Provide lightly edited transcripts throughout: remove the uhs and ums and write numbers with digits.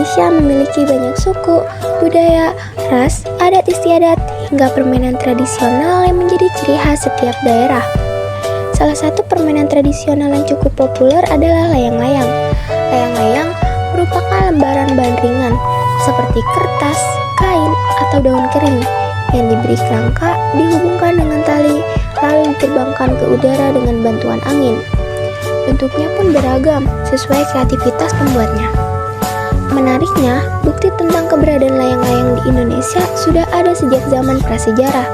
Indonesia memiliki banyak suku, budaya, ras, adat istiadat, hingga permainan tradisional yang menjadi ciri khas setiap daerah. Salah satu permainan tradisional yang cukup populer adalah layang-layang. Layang-layang merupakan lembaran bahan ringan seperti kertas, kain, atau daun kering yang diberi kerangka, dihubungkan dengan tali, lalu diterbangkan ke udara dengan bantuan angin. Bentuknya pun beragam sesuai kreativitas pembuatnya. Menariknya, bukti tentang keberadaan layang-layang di Indonesia sudah ada sejak zaman prasejarah.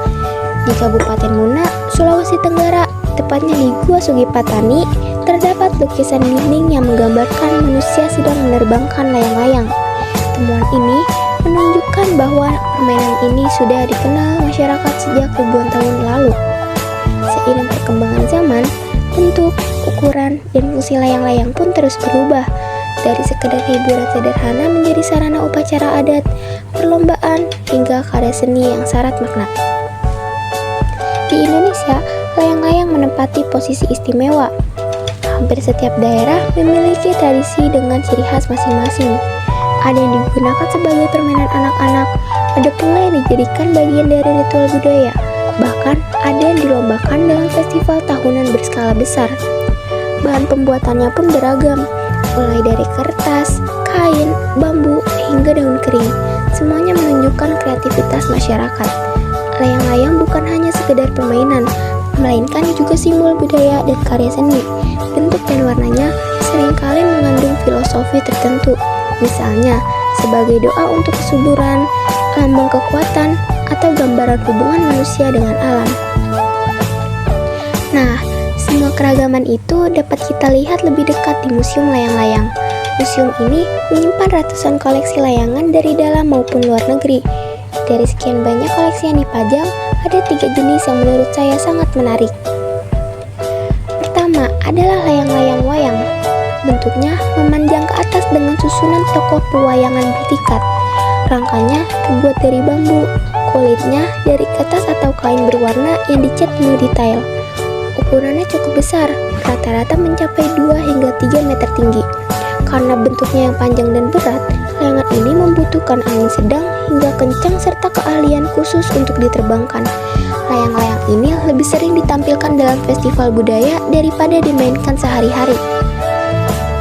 Di Kabupaten Muna, Sulawesi Tenggara, tepatnya di Gua Sugipatani, terdapat lukisan dinding yang menggambarkan manusia sedang menerbangkan layang-layang. Temuan ini menunjukkan bahwa permainan ini sudah dikenal masyarakat sejak ribuan tahun lalu. Seiring perkembangan zaman, bentuk, ukuran, dan fungsi layang-layang pun terus berubah. Dari sekedar hiburan sederhana menjadi sarana upacara adat, perlombaan, hingga karya seni yang syarat makna. Di Indonesia, layang-layang menempati posisi istimewa. Hampir setiap daerah memiliki tradisi dengan ciri khas masing-masing. Ada yang digunakan sebagai permainan anak-anak, ada pula yang dijadikan bagian dari ritual budaya. Bahkan ada yang dilombakan dalam festival tahunan berskala besar. Bahan pembuatannya pun beragam, mulai dari kertas, kain, bambu, hingga daun kering. Semuanya menunjukkan kreativitas masyarakat. Layang-layang bukan hanya sekedar permainan, melainkan juga simbol budaya dan karya seni. Bentuk dan warnanya seringkali mengandung filosofi tertentu. Misalnya, sebagai doa untuk kesuburan, lambang kekuatan, atau gambaran hubungan manusia dengan alam. Nah, semua keragaman itu dapat kita lihat lebih dekat di Museum Layang-Layang. Museum ini menyimpan ratusan koleksi layangan dari dalam maupun luar negeri. Dari sekian banyak koleksi yang dipajang, ada 3 jenis yang menurut saya sangat menarik. Pertama adalah layang-layang wayang. Bentuknya memanjang ke atas dengan susunan tokoh pewayangan bertingkat. Rangkanya terbuat dari bambu, kulitnya dari kertas atau kain berwarna yang dicat penuh detail. Ukurannya cukup besar, rata-rata mencapai 2 hingga 3 meter tinggi. Karena bentuknya yang panjang dan berat, layangan ini membutuhkan angin sedang hingga kencang serta keahlian khusus untuk diterbangkan. Layang-layang ini lebih sering ditampilkan dalam festival budaya daripada dimainkan sehari-hari.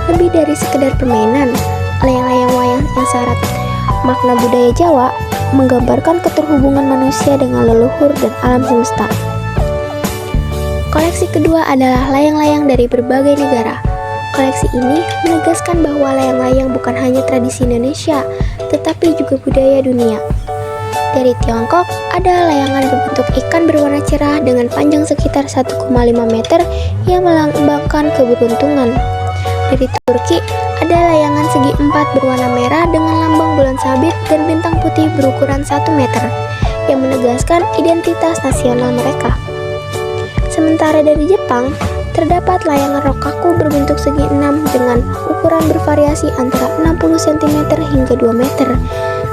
Lebih dari sekedar permainan, layang-layang wayang yang syarat makna budaya Jawa menggambarkan keterhubungan manusia dengan leluhur dan alam semesta. Koleksi kedua adalah layang-layang dari berbagai negara. Koleksi ini menegaskan bahwa layang-layang bukan hanya tradisi Indonesia, tetapi juga budaya dunia. Dari Tiongkok, ada layangan berbentuk ikan berwarna cerah dengan panjang sekitar 1,5 meter yang melambangkan keberuntungan. Dari Turki, ada layangan segi 4 berwarna merah dengan lambang bulan sabit dan bintang putih berukuran 1 meter yang menegaskan identitas nasional mereka. Sementara dari Jepang, terdapat layangan rokaku berbentuk segi 6 dengan ukuran bervariasi antara 60 cm hingga 2 meter,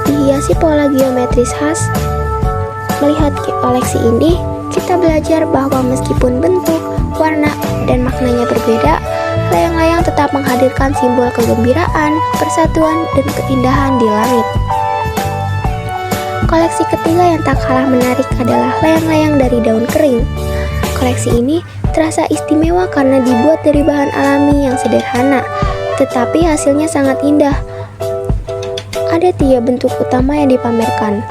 dihiasi pola geometris khas. Melihat koleksi ini, kita belajar bahwa meskipun bentuk, warna, dan maknanya berbeda, layang-layang tetap menghadirkan simbol kegembiraan, persatuan, dan keindahan di langit. Koleksi ketiga yang tak kalah menarik adalah layang-layang dari daun kering. Koleksi ini terasa istimewa karena dibuat dari bahan alami yang sederhana, tetapi hasilnya sangat indah. Ada 3 bentuk utama yang dipamerkan.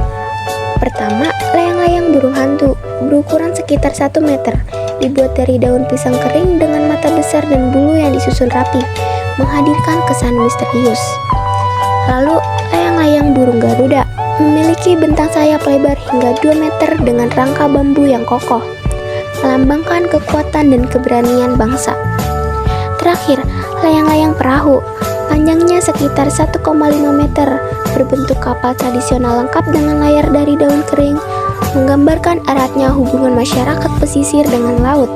Pertama, layang-layang burung hantu, berukuran sekitar 1 meter, dibuat dari daun pisang kering dengan mata besar dan bulu yang disusun rapi, menghadirkan kesan misterius. Lalu, layang-layang burung Garuda, memiliki bentang sayap lebar hingga 2 meter dengan rangka bambu yang kokoh, melambangkan kekuatan dan keberanian bangsa. Terakhir, layang-layang perahu, panjangnya sekitar 1,5 meter, berbentuk kapal tradisional lengkap dengan layar dari daun kering, menggambarkan eratnya hubungan masyarakat pesisir dengan laut.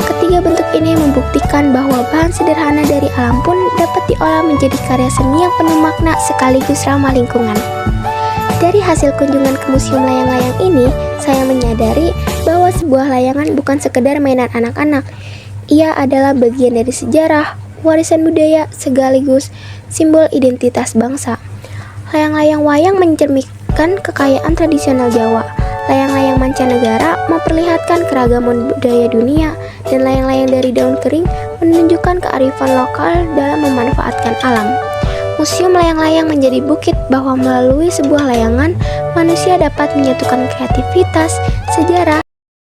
Ketiga bentuk ini membuktikan bahwa bahan sederhana dari alam pun dapat diolah menjadi karya seni yang penuh makna sekaligus ramah lingkungan. Dari hasil kunjungan ke Museum Layang-Layang ini, saya menyadari bahwa sebuah layangan bukan sekedar mainan anak-anak. Ia adalah bagian dari sejarah, warisan budaya sekaligus simbol identitas bangsa. Layang-layang wayang mencerminkan kekayaan tradisional Jawa. Layang-layang mancanegara memperlihatkan keragaman budaya dunia, dan layang-layang dari daun kering menunjukkan kearifan lokal dalam memanfaatkan alam. Museum layang-layang menjadi bukit bahwa melalui sebuah layangan, manusia dapat menyatukan kreativitas, sejarah,